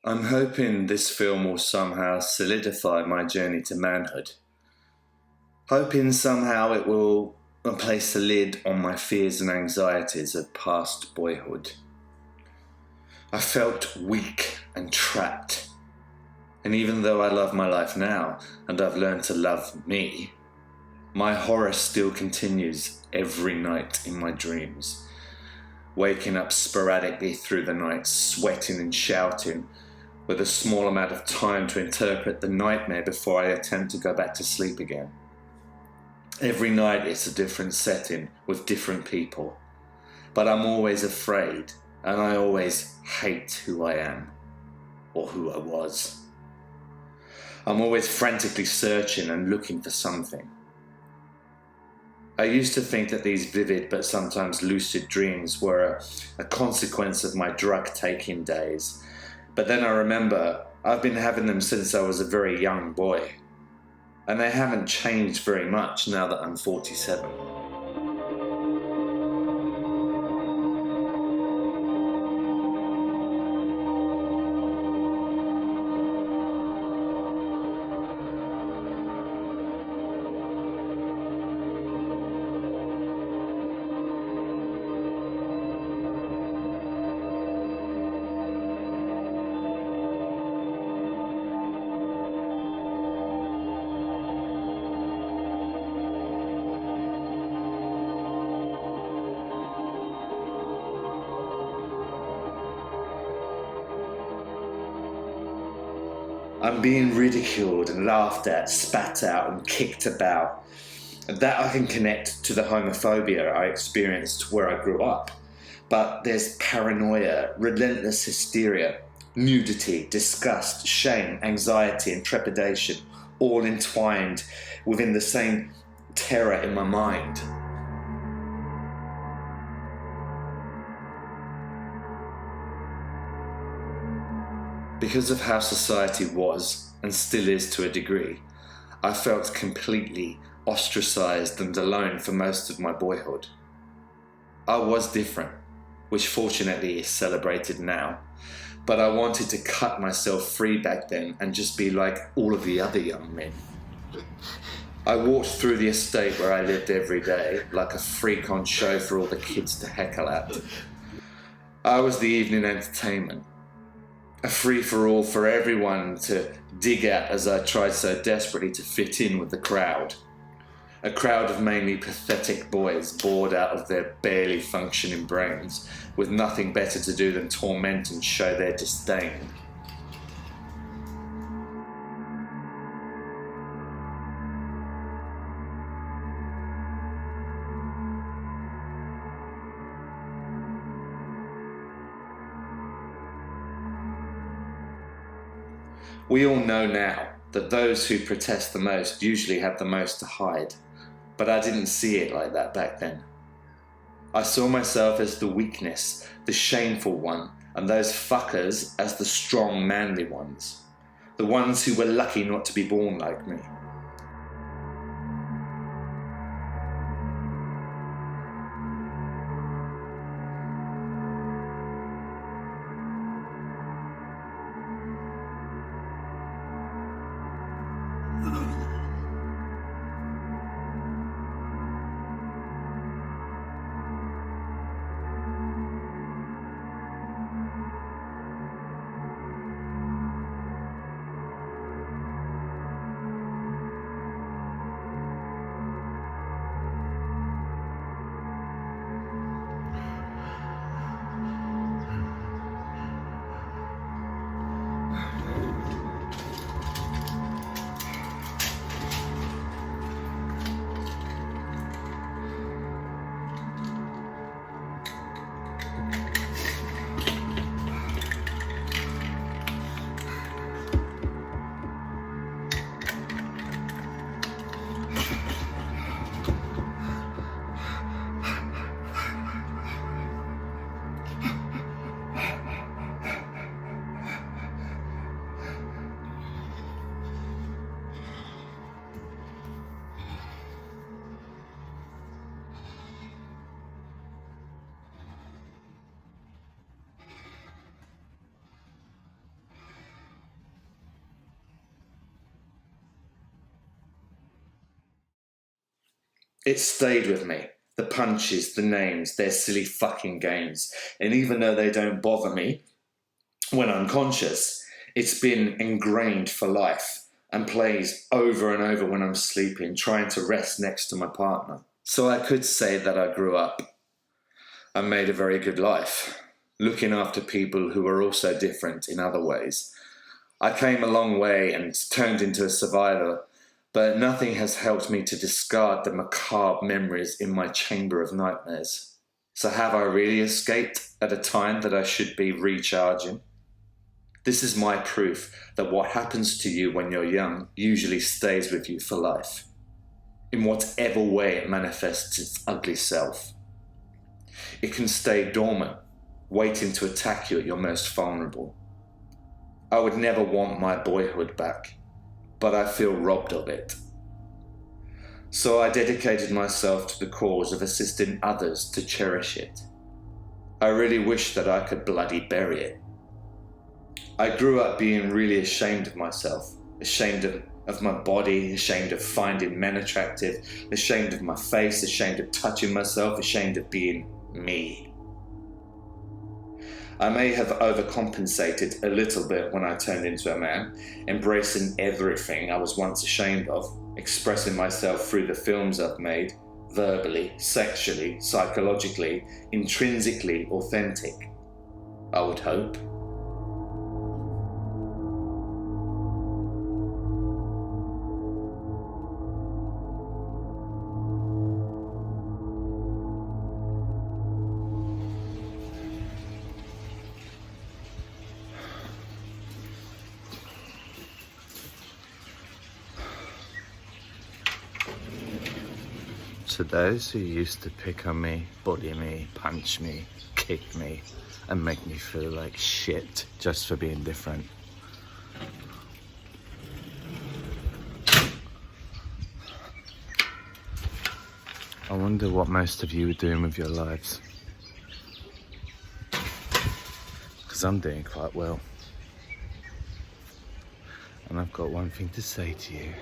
I'm hoping this film will somehow solidify my journey to manhood. Hoping somehow it will place a lid on my fears and anxieties of past boyhood. I felt weak and trapped. And even though I love my life now and I've learned to love me, my horror still continues every night in my dreams. Waking up sporadically through the night, sweating and shouting, with a small amount of time to interpret the nightmare before I attempt to go back to sleep again. Every night it's a different setting with different people, but I'm always afraid and I always hate who I am or who I was. I'm always frantically searching and looking for something. I used to think that these vivid but sometimes lucid dreams were a consequence of my drug-taking days. But then I remember I've been having them since I was a very young boy. And they haven't changed very much now that I'm 47. I'm being ridiculed and laughed at, spat out and kicked about. And that I can connect to the homophobia I experienced where I grew up. But there's paranoia, relentless hysteria, nudity, disgust, shame, anxiety and trepidation, all entwined within the same terror in my mind. Because of how society was, and still is to a degree, I felt completely ostracized and alone for most of my boyhood. I was different, which fortunately is celebrated now, but I wanted to cut myself free back then and just be like all of the other young men. I walked through the estate where I lived every day, like a freak on show for all the kids to heckle at. I was the evening entertainment. A free-for-all for everyone to dig at as I tried so desperately to fit in with the crowd. A crowd of mainly pathetic boys bored out of their barely functioning brains, with nothing better to do than torment and show their disdain. We all know now that those who protest the most usually have the most to hide, but I didn't see it like that back then. I saw myself as the weakness, the shameful one, and those fuckers as the strong, manly ones, the ones who were lucky not to be born like me. It stayed with me. The punches, the names, their silly fucking games. And even though they don't bother me when I'm conscious, it's been ingrained for life and plays over and over when I'm sleeping, trying to rest next to my partner. So I could say that I grew up and made a very good life, looking after people who were also different in other ways. I came a long way and turned into a survivor, but nothing has helped me to discard the macabre memories in my chamber of nightmares. So have I really escaped at a time that I should be recharging? This is my proof that what happens to you when you're young usually stays with you for life, in whatever way it manifests its ugly self. It can stay dormant, waiting to attack you at your most vulnerable. I would never want my boyhood back, but I feel robbed of it. So I dedicated myself to the cause of assisting others to cherish it. I really wish that I could bloody bury it. I grew up being really ashamed of myself, ashamed of my body, ashamed of finding men attractive, ashamed of my face, ashamed of touching myself, ashamed of being me. I may have overcompensated a little bit when I turned into a man, embracing everything I was once ashamed of, expressing myself through the films I've made, verbally, sexually, psychologically, intrinsically authentic. I would hope. To those who used to pick on me, bully me, punch me, kick me, and make me feel like shit just for being different. I wonder what most of you are doing with your lives. Because I'm doing quite well. And I've got one thing to say to you.